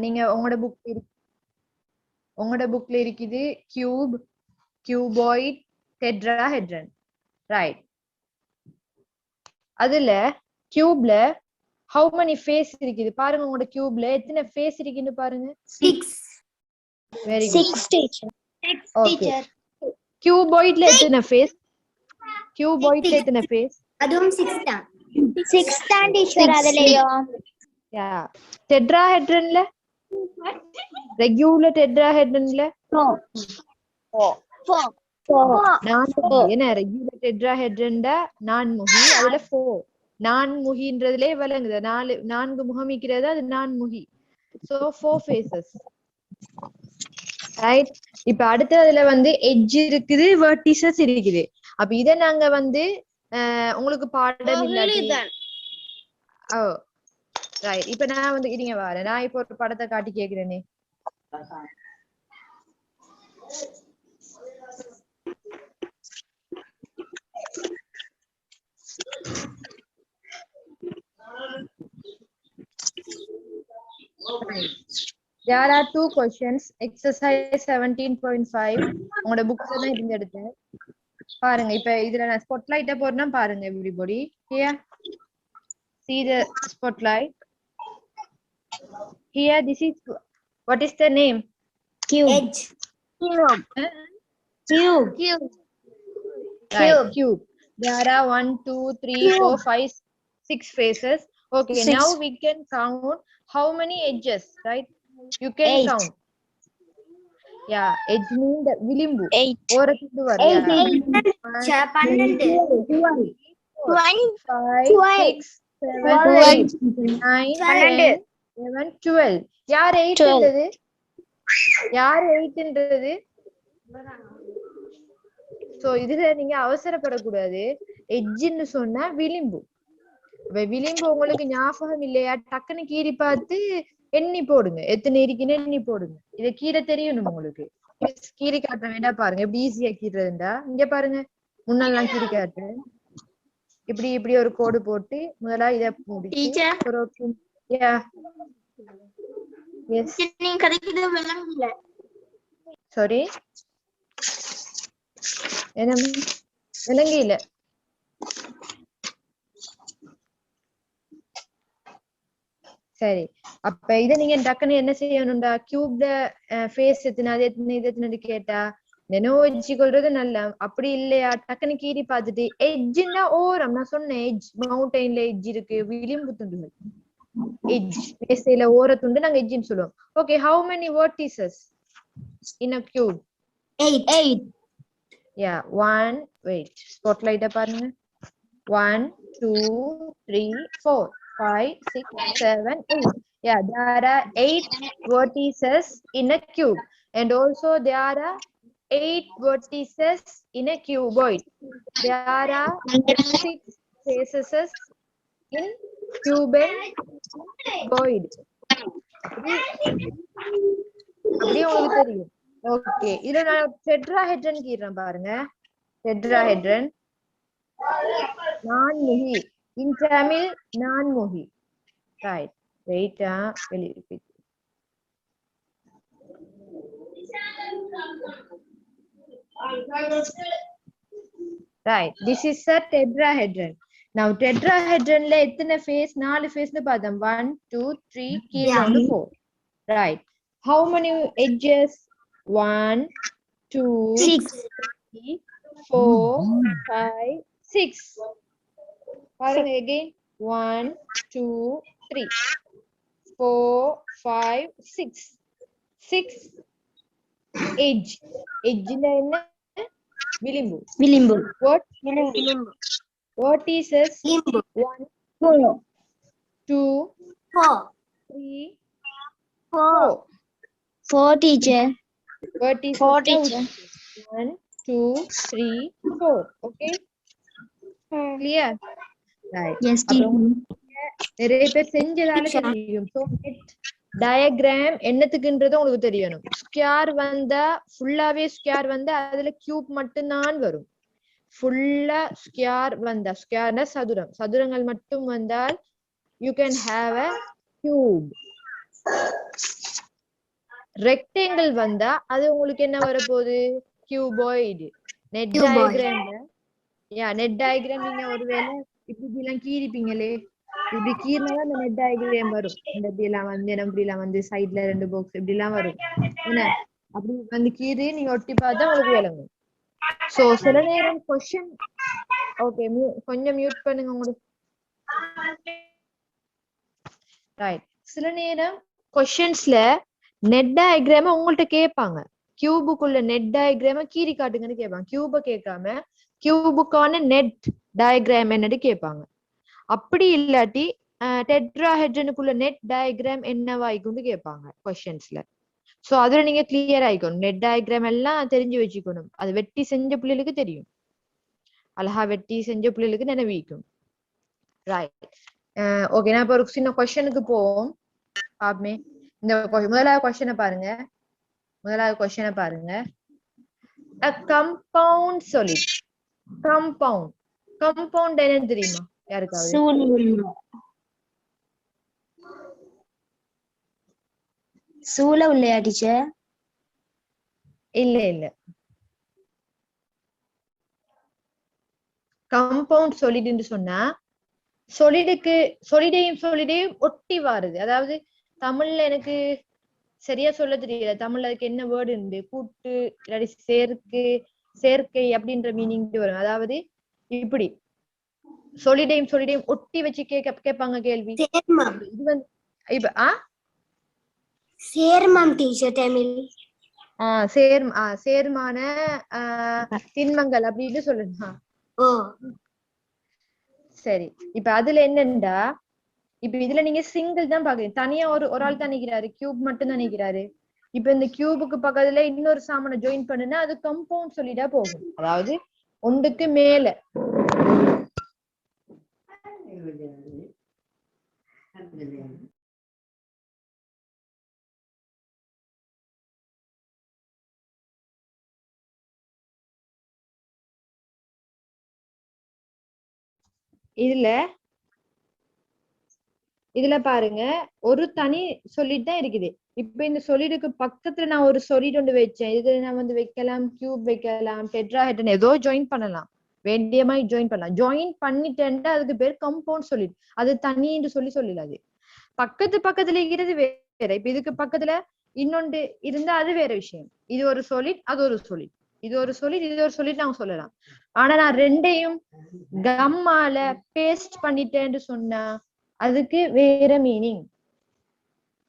நீங்க உங்களோட புக்ல இருக்குது கியூப், கியூபாய்ட், டெட்ராஹெட்ரன். ரைட். அதுல கியூப்ல how many face இருக்குது பாருங்க. உங்களோட கியூப்ல எத்தனை ஃபேஸ் இருக்குன்னு பாருங்க. 6. Very good. 6 டீச்சர். 6 டீச்சர். கியூபாய்ட்ல எத்தனை ஃபேஸ்? கியூபாய்ட்ல எத்தனை ஃபேஸ்? அதுவும் 6 தான். 6 தான் டீச்சர் அதுலயோ. யா. டெட்ராஹெட்ரன்ல ரெகுலர் டெட்ராஹெட்ரன்ல 4. என்ன ரெகுலர் டெட்ராஹெட்ரன்டா நான்முகி, அதுல 4. நான்முகின்றதுலே விளங்குது. 4 முகமிக்கிறது அது நான்முகி. So 4 faces. ரைட். இப்ப அடுத்ததுல வந்து எட்ஜ் இருக்குது, வெர்டிசஸ் இருக்குது. அப்ப இத நாங்க வந்து உங்களுக்கு பாடம் இல்லாட்டி ரைட். இப்ப நான் வந்து இருங்க வரேன். நான் இப்ப ஒரு படத்தை காட்டி கேக்குறேனே. There are 2 questions. Exercise 17.5. உங்களோட புக்ல தான் இருந்து எடுத்தேன். பாருங்க. இப்ப இதுல நான் ஸ்பாட்லைட்ட போறேன்னா பாருங்க everybody. Here. See the spotlight. Here this is what is the name? Cube. Edge. Cube. Cube. Cube. Right. Cube. There are 1, 2, 3, 4, 5, 6 faces. Okay. 6. Now we can count how many edges, right? You can 8. Count. Yeah. Edge means the vilimbu. 8. Or 8. 12. 12. யார் 8ன்றது? யார் 8ன்றது? So இதுல நீங்க அவசரப்படக்கூடாது. எட்ஜ்னு சொன்னா விளிம்பு. விளிம்பு உங்களுக்கு ஞாபகம் இல்லையா? டக்குன்னு கீறி பார்த்து எண்ணி போடுங்க. எத்தனை இருக்குன்னு எண்ணி போடுங்க. இத கீரை தெரியணும் உங்களுக்கு. கீரி காட்ட வேண்டாம். பாருங்க எப்படி ஈஸியா கீறதுண்டா. இங்க பாருங்க. முன்னெல்லாம் கீரி காட்டுறேன். இப்படி இப்படி ஒரு கோடு போட்டு முதல்ல இத முடிச்சு சாரி என்ன விளங்கில. சரி. அப்ப இத நீங்க டக்குன்னு என்ன செய்யணும்டா, கியூப்ல ஃபேஸ் எத்தனை அது எத்தனை இது எத்தனை கேட்டா நெனோ வச்சுக்கொள்றது நல்ல. அப்படி இல்லையா டக்குன்னு கீறி பார்த்துட்டு எட்ஜ்னா ஓரம். நான் சொன்னேன் எட்ஜ் மவுண்டன்ல எட்ஜ் இருக்கு, விளிம்பு துண்டுகள் எட்ஜ் மேசையில ஓரத்துண்டு நாங்க எட்ஜ்னு சொல்லுவோம். Okay. How many vertices in a cube? 8. Yeah. 1. Wait. Spotlight பாருங்க. 1, 2, 3, 4, 5, 6, 7, 8. Yeah, there are 8 vertices in a cube, and also there are 8 vertices in a cuboid. There are 6 faces in cube and cuboid. அப்படியே உங்களுக்கு தெரியும். Okay. இத நான் டெட்ராஹெட்ரன் கீறேன் பாருங்க. டெட்ராஹெட்ரன் நான்முகி. In Tamil நான்முகி. Right. Wait. Will you repeat? Right. This is a tetrahedron. Now tetrahedron la எத்தனை face? 4 face னு பார்த்தோம். 1, 2, 3, கீழ வந்து 4. Right. How many edges? 1, 2, 3, 4, 5, 6. பாருங்க again. 1, 2, 3, 4, 5, 6. 6 edge. Edge னா என்ன? விளிம்பு. விளிம்பு. What? விளிம்பு. Vertices? 1, 2, 4, 3, 4. 4 teacher. Vertices 4 teacher. 1, 2, 3, 4. Okay? Clear? Right. Yes teacher. நிறைய பேர் செஞ்சதால தெரியும். So டயக்ராம் என்னத்துக்குன்றது உங்களுக்கு தெரியணும். ஸ்கொயர் வந்தா ஃபுல்லாவே ஸ்கொயர் வந்தா அதுல கியூப் மட்டும் தான் வரும். ஃபுல்லா ஸ்கொயர் வந்தா ஸ்கொயர்னா சதுரம், சதுரங்கள் மட்டும் வந்தால் you can have a cube. Rectangle வந்தா அது உங்களுக்கு என்ன வரப்போகுது? கியூபாய்டு. Net Cuboid. டயக்ராம்ல நெட் டயக்ராம் நீங்க ஒருவேளை இப்படி எல்லாம் கீறிப்பீங்களே, இப்படி கீறினாதான் அந்த நெட் டயக்ராம் வரும். இந்த இப்படி எல்லாம் வந்து இப்படி எல்லாம் வந்து சைட்ல 2 பாக்ஸ் இப்படி எல்லாம் வரும். என்ன அப்படி வந்து கீறி நீங்க ஒட்டி பார்த்தா உங்களுக்கு விளங்கும். சோ சில நேரம் கொஸ்டின் ஓகே கொஞ்சம் மியூட் பண்ணுங்க உங்களுக்கு. ரைட். சில நேரம் கொஸ்டின்ஸ்ல நெட் டயக்ராம உங்கள்ட்ட கேட்பாங்க. கியூபுக்குள்ள நெட் டயக்ராம கீறி காட்டுங்கன்னு கேட்பாங்க. கியூப கேட்காம கியூபுக்கான நெட் டயக்ராம் என்னன்னு கேட்பாங்க. அப்படி இல்லாட்டி டெட்ராஹெட்ரனுக்குள்ள நெட் டயக்ராம் என்னவாய்க்கும்னு கேட்பாங்க கொஸ்டின்ஸ்ல. சோ அதுல நீங்க கிளியர் ஆயிக்கணும். நெட் டயக்ராம் எல்லாம் தெரிஞ்சு வச்சுக்கணும். அது வெட்டி செஞ்ச பிள்ளைகளுக்கு தெரியும். அழகா வெட்டி செஞ்ச பிள்ளைகளுக்கு நினைவிக்கும். ரைட். ஓகே, நான் இப்ப ஒரு சின்ன கொஸ்டினுக்கு போவோம். பாப்பமே இந்த முதலாவது கொஸ்டினை பாருங்க. முதலாவது கொஸ்டினை பாருங்க. A compound solid. Compound என்னன்னு தெரியுமா யாருக்காவது? சூளை உள்ளையா டீச்சர்? இல்ல கம்பவுண்ட் சொல்லிடுன்னு சொன்னா சொல்லிடையும் ஒட்டி வாருது. அதாவது தமிழ்ல எனக்கு சரியா சொல்ல தெரியல. தமிழ்ல அதுக்கு என்ன வேர்டு உண்டு? கூட்டு இல்லாட்டி சேர்க்கை அப்படின்ற மீனிங் வரும். அதாவது இப்படி சொல்லிடையும் ஒட்டி வச்சு கேட்பாங்க கேள்வி. இது வந்து இப்ப சேர்மம் டீச்சர் தமிழ். சேர்மான திண்மங்கள் அப்படின்னு சொல்லுங்க. சரி, இப்ப அதுல என்னண்டா, இப்ப இதுல நீங்க சிங்கிள் தான் பாக்குறீங்க. தனியா ஒரு ஆள் தான் நிக்கிறாரு, கியூப் மட்டும் தான் நிக்கிறாரு. இப்ப இந்த கியூபுக்கு பக்கத்துல இன்னொரு சாமனை ஜாயின் பண்ணுனா அது கம்பவுண்ட் சொல்லிட்டா போகும். அதாவது ஒன்றுக்கு மேல இதுல பாருங்க ஒரு தனி சொல்லிட் தான் இருக்குது. இப்ப இந்த சொல்லிடுக்கு பக்கத்துல நான் ஒரு சொல்லிட் ஒன்று வச்சேன். இதுல நான் வந்து வைக்கலாம், கியூப் வைக்கலாம், டெட்ராஹெட்ரன் ஏதோ ஜாயின் பண்ணலாம். வேண்டிய மாதிரி ஜாயின் பண்ணலாம். ஜாயின் பண்ணிட்டேன்டா அதுக்கு பேர் கம்பவுண்ட் சொல்லிட். அது தனின்னு சொல்லலாது. பக்கத்துல இருக்கிறது வேற. இப்ப இதுக்கு பக்கத்துல இன்னொன்று இருந்தா அது வேற விஷயம். இது ஒரு சொல்லிட், அது ஒரு சொல்லிட். இது ஒரு சொல்லிட் நாங்க சொல்லலாம். ஆனா நான் ரெண்டையும் கம்மால பேஸ்ட் பண்ணிட்டேன்னு சொன்னா அதுக்கு வேற மீனிங்.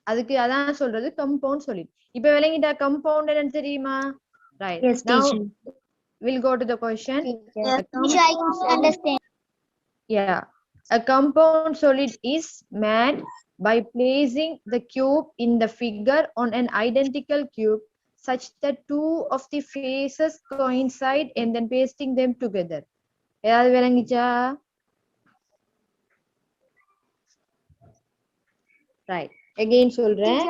அதுக்கு அதான் சொல்றது கம்பவுண்ட் சொல்லிட். இப்ப விளங்கிட்டா கம்பவுண்ட் என்னன்னு தெரியுமா? Right. Yes, Now teacher. we'll go to the question. Teacher, I can't understand. Yeah, a compound solid is made by placing the cube in the figure on an identical cube such that two of the faces coincide and then pasting them together. ஏதாவது விளங்கிச்சா? Right. Again சொல்றேன்.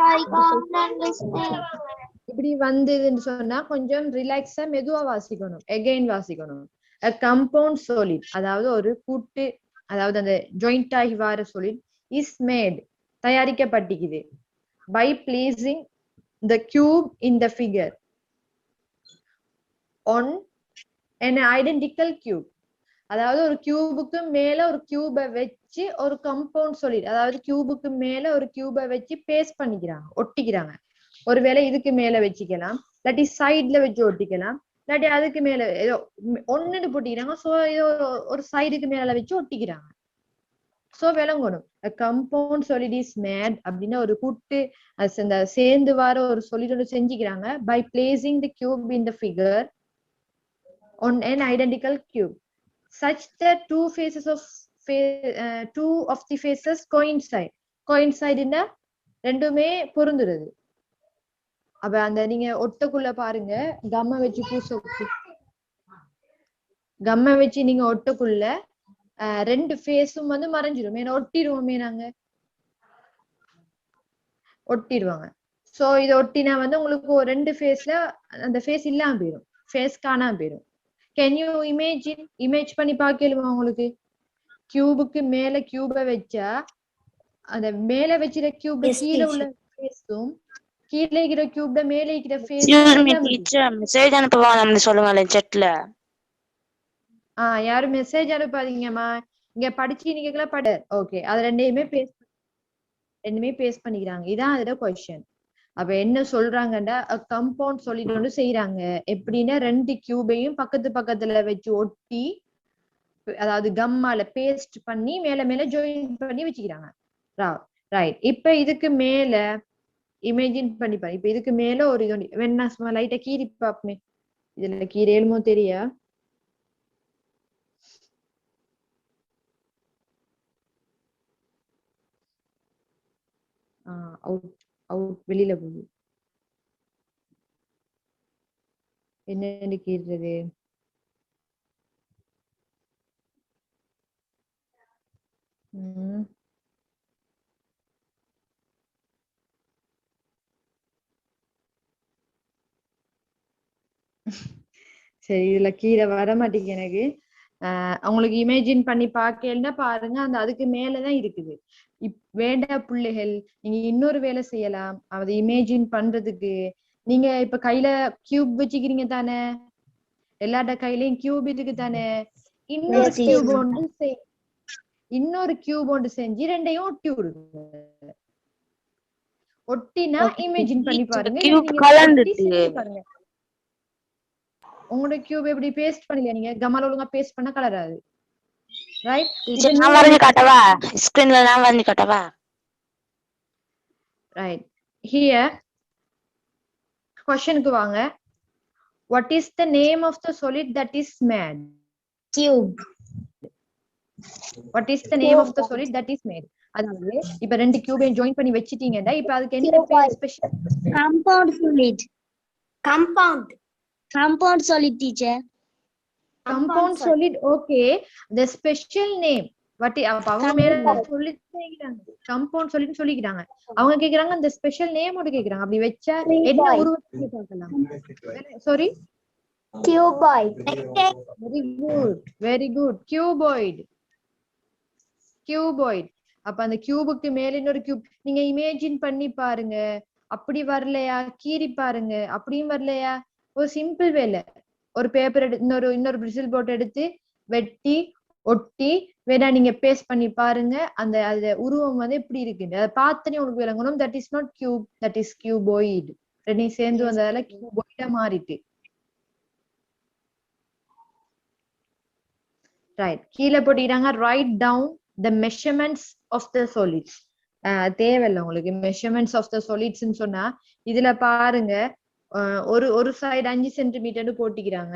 இப்படி வந்ததுன்னு சொன்னா கொஞ்சம் ரிலாக்ஸா மெதுவா வாசிக்கணும். அகைன் வாசிக்கணும். A compound solid, அதாவது ஒரு கூட்டு, அதாவது அந்த ஜாயிண்ட் ஆகி வர solid is made, தயாரிக்கப்பட்டிருக்குது, by placing the cube in the figure on an identical cube. அதாவது ஒரு கியூபுக்கு மேல ஒரு கியூபை வச்சு ஒரு கம்பவுண்ட் சொல்லிட், அதாவது கியூபுக்கு மேல ஒரு கியூபை வச்சு பேஸ்ட் பண்ணிக்கிறாங்க, ஒட்டிக்கிறாங்க. ஒருவேளை இதுக்கு மேல வச்சுக்கலாம், இல்லாட்டி சைட்ல வச்சு ஒட்டிக்கலாம், இல்லாட்டி அதுக்கு மேல ஏதோ ஒண்ணுன்னு போட்டிக்கிறாங்க. சோ ஏதோ ஒரு சைடுக்கு மேல வச்சு ஒட்டிக்கிறாங்க. சோ விளங்கணும். கம்பவுண்ட் solid is made அப்படின்னா ஒரு கூட்டு சேர்ந்து வர ஒரு solid ஒன்று செஞ்சுக்கிறாங்க by placing the cube in the figure on an identical cube such that two of the faces coincide. Coincide ன்னா ரெண்டுமே பொருந்துறது. அப்ப அந்த நீங்க ஒட்டக்குள்ள பாருங்க, கம்ம வச்சு நீங்க ஒட்டக்குள்ள ரெண்டு ஃபேஸும் வந்து மறைஞ்சிரும். ஏன்னா ஒட்டிடுவோமே, நாங்க ஒட்டிடுவாங்க. சோ இதை ஒட்டினா வந்து உங்களுக்கு ஒரு ரெண்டு ஃபேஸ்ல அந்த ஃபேஸ் இல்லாம போயிடும், ஃபேஸ் காணாம போயிடும். கேன் யூ இமேஜ் பண்ணி பார்க்கலுமா? உங்களுக்கு கியூபுக்கு மேல கியூபை வச்சா அந்த மேல வச்சிருக்க கியூப் கீழே உள்ள ஃபேஸும் கீழே இருக்கிற கியூப்ல மேலே இருக்கிற Excuse ஃபேஸும் me, என்ன teacher. Message அனுப்புவாங்க சொல்லுங்க chatல. யாரும் மெசேஜ் அனுப்பாதீங்கம்மா. இங்க படிச்சு நீங்க படு. ஓகே, அது ரெண்டையுமே பேஸ்ட் பண்ணிக்கிறாங்க. இதான் அதோட கொஸ்டின். அப்ப என்ன சொல்றாங்கன்னா கம்பவுண்ட் சொல்லிட்டு ஒன்று செய்யறாங்க. எப்படின்னா 2 கியூபையும் பக்கத்துல வச்சு ஒட்டி, அதாவது கம்மால பேஸ்ட் பண்ணி மேல மேல ஜாயின் பண்ணி வச்சுக்கிறாங்க. ரைட். இப்ப இதுக்கு மேல இமேஜின் பண்ணி பாரு. இப்ப இதுக்கு மேல ஒரு இது வேணா சும்மா லைட்டா கீறி பாப்போமே. இதுல கீரை எழுமோ தெரியா? அவுட் வெளியில போகுது. என்ன கீறுறது? சரி, இதுல கீரை வர மாட்டேங்குது எனக்கு. அவங்களுக்கு இமேஜின் பண்ணி பார்க்கலன்னா பாருங்க, அந்த அதுக்கு மேலதான் இருக்குது. வேண்டா பிள்ளைகள், நீங்க இன்னொரு வேலை செய்யலாம். அதை இமேஜின் பண்றதுக்கு நீங்க இப்ப கையில கியூப் வச்சுக்கிறீங்க தானே, எல்லாட்ட கையிலயும் கியூப் இருக்கு தானே. இன்னொரு கியூப் ஒன்று செஞ்சு ரெண்டையும் ஒட்டி விடுங்க. ஒட்டினா இமேஜின் பண்ணி பாருங்க. பாருங்க, உங்களோட கியூப் எப்படி பேஸ்ட் பண்ணல, நீங்க கமால ஒழுங்கா பேஸ்ட் பண்ண கலராது. ரைட். நான் வரைஞ்சு காட்டவா? ஸ்கிரீன்ல நான் வரைஞ்சு காட்டவா? ரைட். ஹியர் क्वेश्चनக்கு வாங்க. What is the name of the solid that is made? Cube. What is the name of the solid that is made? அதாவது இப்ப 2 கியூபையும் ஜாயின் பண்ணி வெச்சிட்டீங்கடா. இப்ப அதுக்கு என்ன பேர்? Special compound solid. Compound solid, teacher. Compound solid. Okay, the special name. அவங்க மேல சொல்லிக்கிறாங்க கம்பவுண்ட் சொல்லிட்டு சொல்லிக்கிறாங்க. அவங்க கேக்குறாங்க அந்த ஸ்பெஷல் நேம் ஓட கேக்குறாங்க. அப்படி வெச்சா என்ன உருவத்தை பார்க்கலாம்? Sorry, Cuboid. Very good. Cuboid. அப்ப அந்த கியூபுக்கு மேல இன்னொரு கியூப் நீங்க இமேஜின் பண்ணி பாருங்க. அப்படி வரலையா? கீறி பாருங்க. அப்படியும் வரலையா? ஒரு சிம்பிள் வேலை. ஒரு பேப்பர் இன்னொரு பிரிசில் போட்டு எடுத்து வெட்டி ஒட்டி வேணா நீங்க பேஸ்ட் பண்ணி பாருங்க. அந்த உருவம் வந்து எப்படி இருக்குன்னு அதை பார்த்தனே உங்களுக்கு விளங்கணும். That is not cube, that is cuboid. ரெண்டையும் சேர்ந்து வந்ததால கியூபாய்டா மாறிட்டு. ரைட். கீழே போட்டிக்கிறாங்க right down the measurements of the solids. தேவையில்லை உங்களுக்கு மெஷர்மெண்ட்ஸ் ஆஃப் த solidsன்னு சொன்னா. இதுல பாருங்க, ஒரு சைடு 5 சென்டிமீட்டர்னு போட்டிக்கிறாங்க.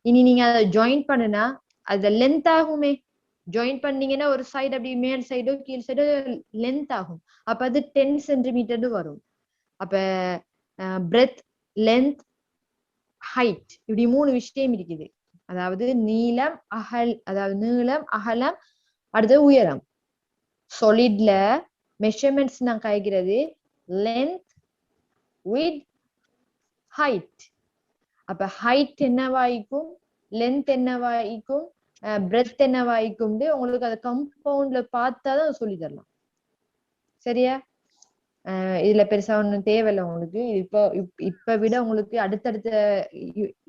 இனி நீங்க அதை ஜாயின் பண்ணுனா அது லென்த் ஆகுமே. ஜாயின் பண்ணீங்கன்னா ஒரு சைடு அப்படி மேல் சைடோ கீழ் சைடோ லென்த் ஆகும். அப்ப அது 10 சென்டிமீட்டர்னு வரும். அப்ப பிரெத், லென்த், ஹைட், இப்படி 3 விஷயம் இருக்குது. அதாவது நீளம், அகலம், அடுத்து உயரம். சாலிட்ல மெஷர்மெண்ட்ஸ் நான் கைகிறது லென்த், வித், ஹைட். அப்ப ஹைட் என்னவாய்க்கும், லென்த் என்னவாய்க்கும், பிரெத் என்னவாய்க்கும் உங்களுக்கு அதை கம்பவுண்ட்ல பார்த்தாதான் சொல்லி தரலாம். சரியா? இதுல பெருசா ஒண்ணும் தேவையில்லை உங்களுக்கு. இப்ப விட உங்களுக்கு அடுத்தடுத்த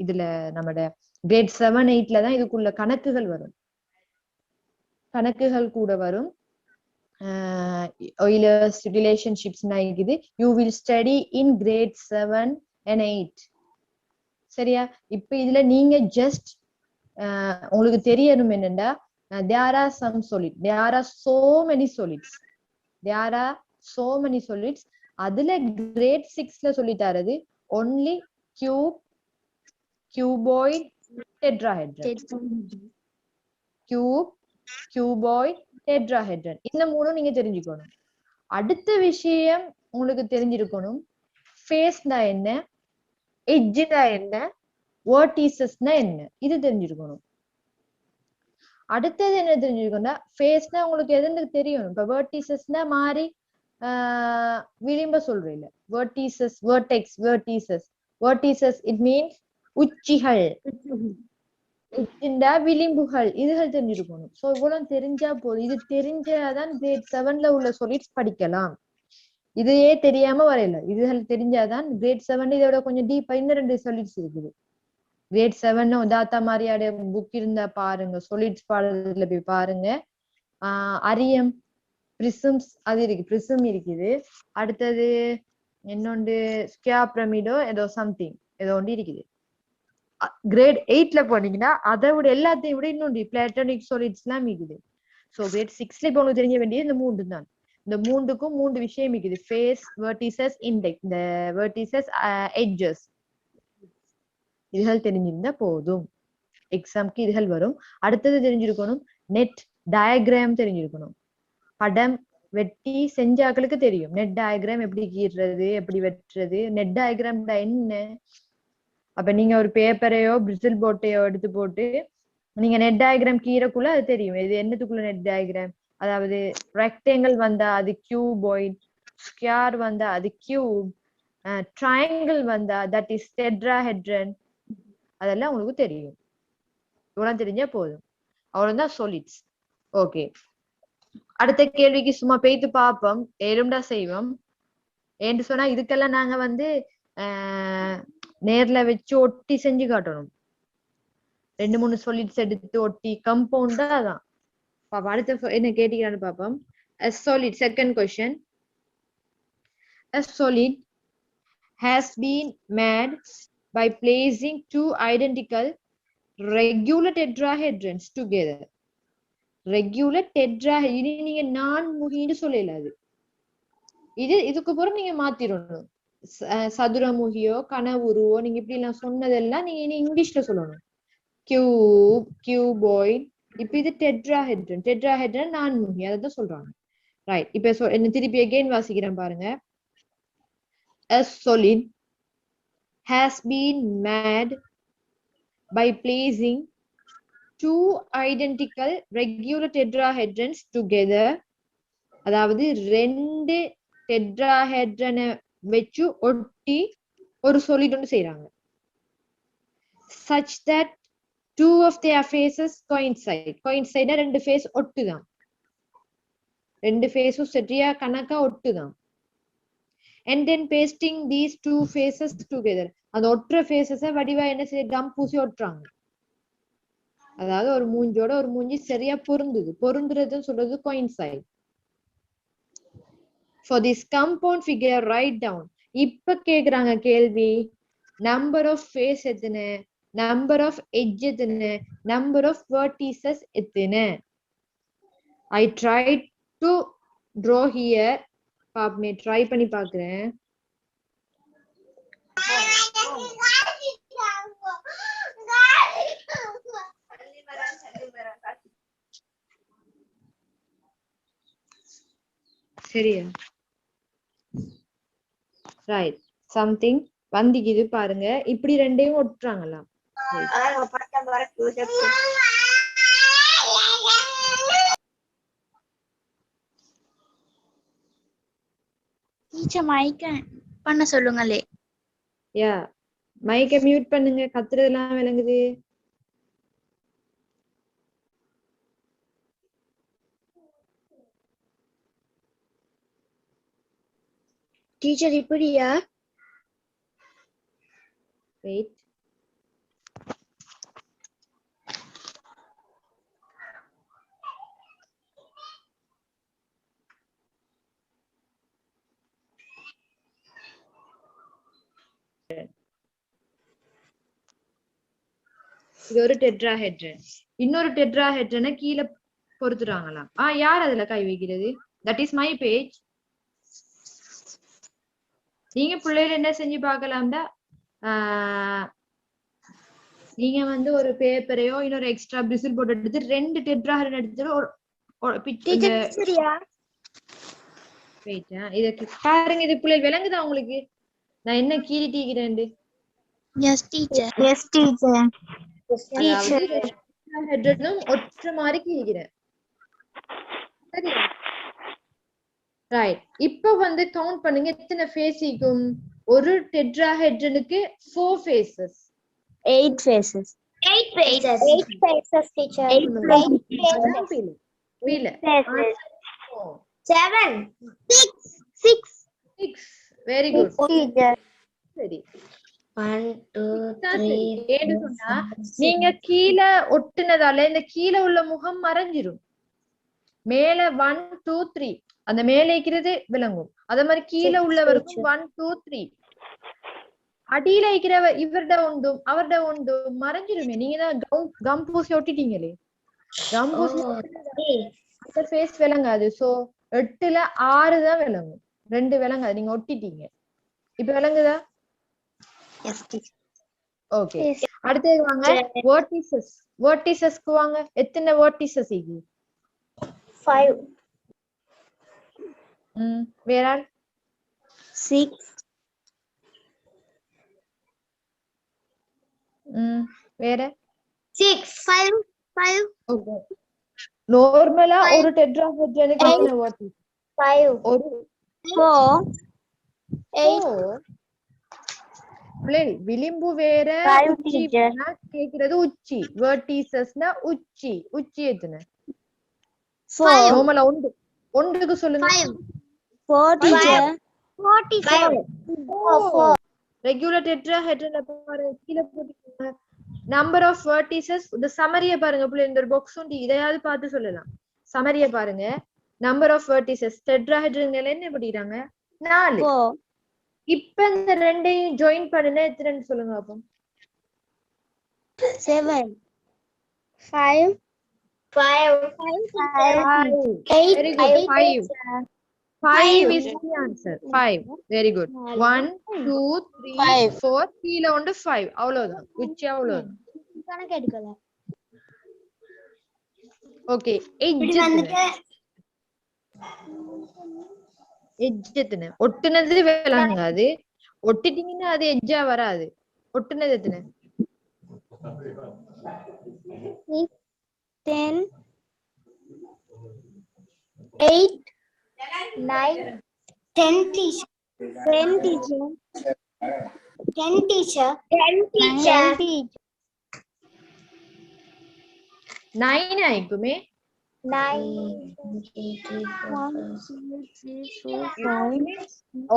இதுல நம்மட கிரேட் 7, 8ல தான் இதுக்குள்ள கணக்குகள் வரும். கணக்குகள் கூட வரும். Euler's relationships இருக்குது. You will study in grade 7 and 8. சரியா? இப்ப இதுல நீங்க ஜஸ்ட் உங்களுக்கு தெரியணும் என்னன்னா, there are some solids, there are so many solids. அதுல கிரேட் 6ல சொல்லி தரது only cube, cuboid, tetrahedron. cube, cuboid, tetrahedron. இந்த 3 நீங்க தெரிஞ்சுக்கணும். அடுத்த விஷயம் உங்களுக்கு தெரிஞ்சிருக்கணும், ஃபேஸ்னா என்ன, எட்ஜ்னா என்ன, வெர்டிசஸ்னா என்ன, இது தெரிஞ்சிருக்கணும். அடுத்தது என்ன தெரிஞ்சிருக்கணும்னா, ஃபேஸ்னா உங்களுக்கு எதுன்னு தெரியணும். இப்ப வெர்டிசஸ்னா மாறி விளிம்ப சொல்றீங்க. Vertices, vertex, vertices it means உச்சிகள், விளிம்புகள், இதுகள் தெரிஞ்சிருக்கணும். சோ இவ்வளவு தெரிஞ்சா போதும். இது தெரிஞ்சாதான் கிரேட் 7ல உள்ள solids படிக்கலாம். இதையே தெரியாம வரையல. இதுகள் தெரிஞ்சாதான் கிரேட் 7 இதோட கொஞ்சம் டீப்பா இந்த 2 solids இருக்குது. கிரேட் 7 உதாத்தா மாதிரியோட புக் இருந்தா பாருங்க, solids பாடத்துல போய் பாருங்க. அரியம் பிரிசம்ஸ் அது இருக்கு, பிரிசம் இருக்குது. அடுத்தது இன்னொன்று ஸ்கியா பிரமிடோ ஏதோ சம்திங் ஏதோ ஒன்று இருக்குது. கிரேட் 8ல போனீங்கன்னா அதை விட எல்லாத்தையும் விட இன்னொன்று பிளாட்டோனிக் solids எல்லாம் இருக்குது. ஸோ கிரேட் 6ல இப்போ உங்களுக்கு தெரிய வேண்டியது இந்த 3 தான். இந்த 3க்கும் 3 விஷயம் இருக்குது. ஃபேஸ், வெர்டிசஸ், இண்டெக்ஸ், இந்த வெர்டிசஸ், எட்ஜஸ், இதுகள் தெரிஞ்சிருந்தா போதும். எக்ஸாம்க்கு இதுகள் வரும். அடுத்தது தெரிஞ்சிருக்கணும், நெட் டயக்ராம் தெரிஞ்சிருக்கணும். படம் வெட்டி செஞ்சாக்களுக்கு தெரியும் நெட் டயக்ராம் எப்படி கீறுறது, எப்படி வெட்டுறது. நெட் டயக்ராம் என்ன? அப்ப நீங்க ஒரு பேப்பரையோ பிரிசில் போர்ட்டையோ எடுத்து போட்டு நீங்க நெட் டயக்ராம் கீறக்குள்ள அது தெரியும் இது என்னத்துக்குள்ள நெட் டயக்ராம். அதாவது ரெக்டாங்கிள் வந்தா அது கியூபாய்ட், ஸ்கொயர் வந்தா அது கியூப், ட்ரையாங்கிள் வந்தா தட் இஸ் டெட்ராஹெட்ரன். அதெல்லாம் உங்களுக்கு தெரியும். இவ்வளவு தெரிஞ்சா போதும். அவ்வளவுதான் solids. ஓகே, அடுத்த கேள்விக்கு சும்மா பேய்த்து பார்ப்போம், ஏழும்டா செய்வோம். ஏன்னு சொன்னா இதுக்கெல்லாம் நாங்க வந்து நேர்ல வச்சு ஒட்டி செஞ்சு காட்டணும். 2-3 solids எடுத்து ஒட்டி கம்பவுண்டா தான். அடுத்த என்ன கேட்டீங்கன்னு பார்ப்போம். A solid, second question. A solid has been made by placing two identical regular tetrahedrons together. Regular tetrahedron, இனி நீங்க நான் முகின்னு சொல்லலாது. இதுக்கு பிறகு நீங்க மாத்திரணும். சதுரமுகியோ கனவுருவோ நீங்க இப்படி எல்லாம் சொன்னதெல்லாம் நீங்க இனி இங்கிலீஷ்ல சொல்லணும். Cube, cuboid. இப்ப இது டெட்ராஹெட்ரன், டெட்ராஹெட்ரன் நான் முகி, அதான் சொல்றாங்க. ரைட், இப்ப என்ன திருப்பி அகைன் வாசிக்கிறேன் பாருங்க. A solid has been made by placing two identical regular tetrahedrons together. அதாவது 2 டெட்ராஹெட்ரனை வச்சு ஒட்டி ஒரு solid ஒன்று செய்யறாங்க. Such that two of their faces coincide. Coincide 2 face ஒட்டுதான். 2 ஃபேஸும் சரியா கணக்கா ஒட்டுதான். And then pasting these two faces together. அந்த ஒற்ற ஃபேஸஸை வடிவா என்ன செய்ய கம் பூசி ஒட்டுறாங்க. அதாவது ஒரு மூஞ்சோட ஒரு மூஞ்சி சரியா பொருந்துது. பொருந்துறதுன்னு சொல்றது coincide. For this compound figure, write down. இப்ப கேக்குறாங்க கேள்வி, நம்பர் ஆஃப் ஃபேஸ் எத்தனை, நம்பர் ஆஃப் எட்ஜ் எத்தனை, நம்பர் ஆஃப் வெர்டிசஸ் எத்தனை. I tried to draw here. பாப்பமே ட்ரை பண்ணி பாக்குறேன். சரியா? ரைட், சம்திங் வந்திக்குது பாருங்க. இப்படி 2ஐயும் ஒட்டுறாங்களாம். டீச்சர் மைக்க பண்ண சொல்லுங்களே. யா, மைக்க மியூட் பண்ணுங்க, கத்துறதெல்லாம் விளங்குது. டீச்சர் இப்படியா? வெயிட், இது ஒரு டெட்ராஹெட்ரன். இன்னொரு டெட்ராஹெட்ரனை கீழே பொறுத்துறாங்களாம். யார் அதுல கை வைக்கிறது? That is my page. நீங்க பிள்ளைகள் என்ன செஞ்சு பார்க்கலாம்டா, நீங்க வந்து ஒரு பேப்பரையோ இன்னொரு எக்ஸ்ட்ரா பிரிசில் போட்டு எடுத்து 2 டெட்ராஹெட்ரன் எடுத்து இதுக்கு பாருங்க. இது பிள்ளைகள் விளங்குதா உங்களுக்கு நான் என்ன கீறி டீக்கிறேன்? Yes teacher. Yes teacher. டெட்ராஹெட்ரனும் ஒற்ற மாதிரி கீறிக்கிறேன். சரியா? ரைட், இப்ப வந்து கவுண்ட் பண்ணுங்க எத்தனை ஃபேஸ் இருக்கும். ஒரு டெட்ராஹெட்ரனுக்கு 4 faces. 8 faces. 8 faces. 8 faces teacher. 8 faces. 7. 6. 6. Very good. teacher. சரி 1 2 சரி. 3 ஏன்னு சொன்னா நீங்க கீழே ஒட்டுனதால இந்த கீழே உள்ள முகம் மறைஞ்சிரும். மேல 1 2 3 அந்த மேல இருக்கிறது விளங்கும். அதே மாதிரி கீழே உள்ளவருக்கும் 1 2 3 அடியில இருக்கிற இவர்ட உண்டும் அவர்ட உண்டும் மறைஞ்சிருமே. நீங்க தான் கம் பூசி ஒட்டிட்டீங்களே. கம் பூசி அந்த ஃபேஸ் விளங்காது. சோ 8ல 6 தான் விளங்கும். 2 விளங்காது. நீங்க ஒட்டிட்டீங்க. இப்ப விளங்குதா? Yes, teacher. ஓகே. அடுத்து வாங்க வெர்டிசஸ். வெர்டிசஸ்க்கு வாங்க. எத்தனை வெர்டிசஸ் இருக்கு? 5 வேற ஆர் 6 வேற 6 5 5 ஓகே. நார்மலா ஒரு டெட்ராஹெட்ரனுக்கு எத்தனை வெர்டிசஸ்? 5 ஒரு 4 8 பிள்ளை விளிம்பு வேற Five, உச்சி teacher. வேற கேக்குறது உச்சி. வெர்டிசஸ்னா உச்சி. உச்சி எத்தனை? 4 நார்மலா ஒன்றுக்கு சொல்லுங்க. 4 teacher 45 ரெகுலர் டெட்ராஹெட்ரன்ல பாருங்க கீழ போட்டுக்கோங்க. நம்பர் ஆஃப் வெர்டிசஸ் இந்த சமரிய பாருங்க புள்ள. இந்த பாக்ஸ் உண்டு. இதையாவது பார்த்து சொல்லலாம். சமரிய பாருங்க. நம்பர் ஆஃப் வெர்டிசஸ் டெட்ராஹெட்ரன்ல என்ன படிக்கிறாங்க? 4. 4 இப்ப இந்த ரெண்டையும் ஜாயின் பண்ணுனா எத்தனைன்னு சொல்லுங்க அப்போ. 7 5 5 Very good. 5. 5 is the answer. 5. Very good. 1 2 3 4 கீழ உண்டு 5. அவ்வளவுதான். உச்சி அவ்வளவுதான். கணக்கு எடுக்கல. ஓகே. எட்ஜ் எத்தனை? ஒட்டுனது விளங்காது. ஒட்டிட்டீங்கன்னா அது எட்ஜா வராது. ஒட்டுனது எத்தனை? 10 8 9 10 teacher 10 teacher 10 teacher 10 teacher 9 ஆயிக்குமே. 9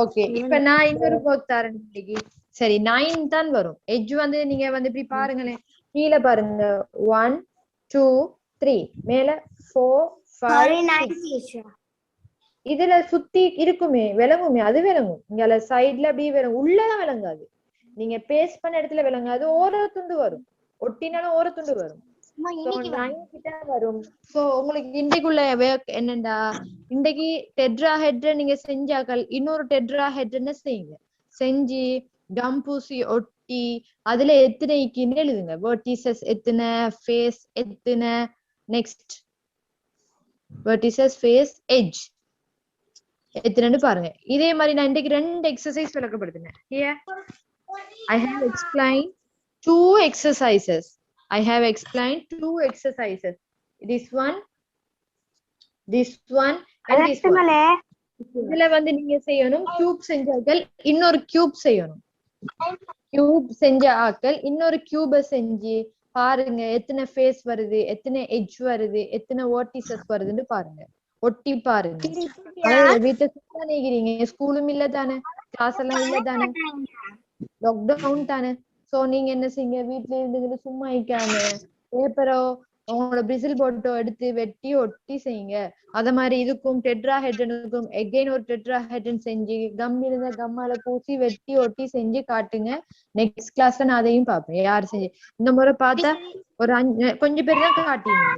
okay. இப்ப நான் இன்னொரு போக் தரேன் இன்னைக்கு. சரி 9 தான் வரும். எட்ஜ் வந்து நீங்க வந்து இப்படி பாருங்களேன். கீழ பாருங்க 1 2 3 மேல 4 5 6. இதுல சுத்தி இருக்குமே விளங்குமே. அது விளங்கும். இங்க சைடுல அப்படியே விளங்கும். உள்ளதான் விளங்காது. நீங்க பேஸ்ட் பண்ண இடத்துல விளங்காது. ஓர துண்டு வரும். ஒட்டினாலும் ஓர துண்டு வரும். வரும். சோ உங்களுக்கு இன்றைக்குள்ள ஒர்க் என்னண்டா, இன்றைக்கு டெட்ராஹெட்ரன் நீங்க செஞ்சாக்கள் இன்னொரு டெட்ராஹெட்ரன் செய்யுங்க. செஞ்சு கம் பூசி ஒட்டி அதுல எத்தனைக்குன்னு எழுதுங்க. வெர்டிசஸ் எத்தனை, ஃபேஸ் எத்தனை, நெக்ஸ்ட் வெர்டிசஸ் ஃபேஸ் எட்ஜ் எத்தனைன்னு பாருங்க. இதே மாதிரி நான் இன்றைக்கு 2 exercise விளக்கப்படுத்தினேன். Here I have explained 2 exercises. I have explained 2 exercises. This one and this one. இதுல வந்து நீங்க செய்யணும் கியூப் செஞ்சாக்கள் இன்னொரு கியூப் செய்யணும். கியூப் செஞ்ச ஆக்கள் இன்னொரு கியூப செஞ்சு பாருங்க எத்தனை ஃபேஸ் வருது, எத்தனை எட்ஜ் வருது, எத்தனை வெர்டிசஸ் வருதுன்னு பாருங்க. ஒட்டி பாருங்க. வீட்டை சுத்தா நீக்கிறீங்க. ஸ்கூலும் இல்ல தானே, கிளாஸ் எல்லாம் இல்ல தானே, லாக்டவுன் தானே. சோ நீங்க என்ன செய்யுங்க, வீட்டுல இருந்து சும்மா வைக்காம பேப்பரோ உங்களோட பிரிசில் போட்டோ எடுத்து வெட்டி ஒட்டி செய்யுங்க. அத மாதிரி இதுக்கும் டெட்ராஹெட்ரனுக்கும் எகைன் ஒரு டெட்ராஹெட்ரன் செஞ்சு கம் இருந்த கம்மால பூசி வெட்டி ஒட்டி செஞ்சு காட்டுங்க. நெக்ஸ்ட் கிளாஸ்ல நான் அதையும் பாப்பேன் யாரு செஞ்சு. இந்த முறை பார்த்தா ஒரு கொஞ்சம் பேர் தான் காட்டினீங்க.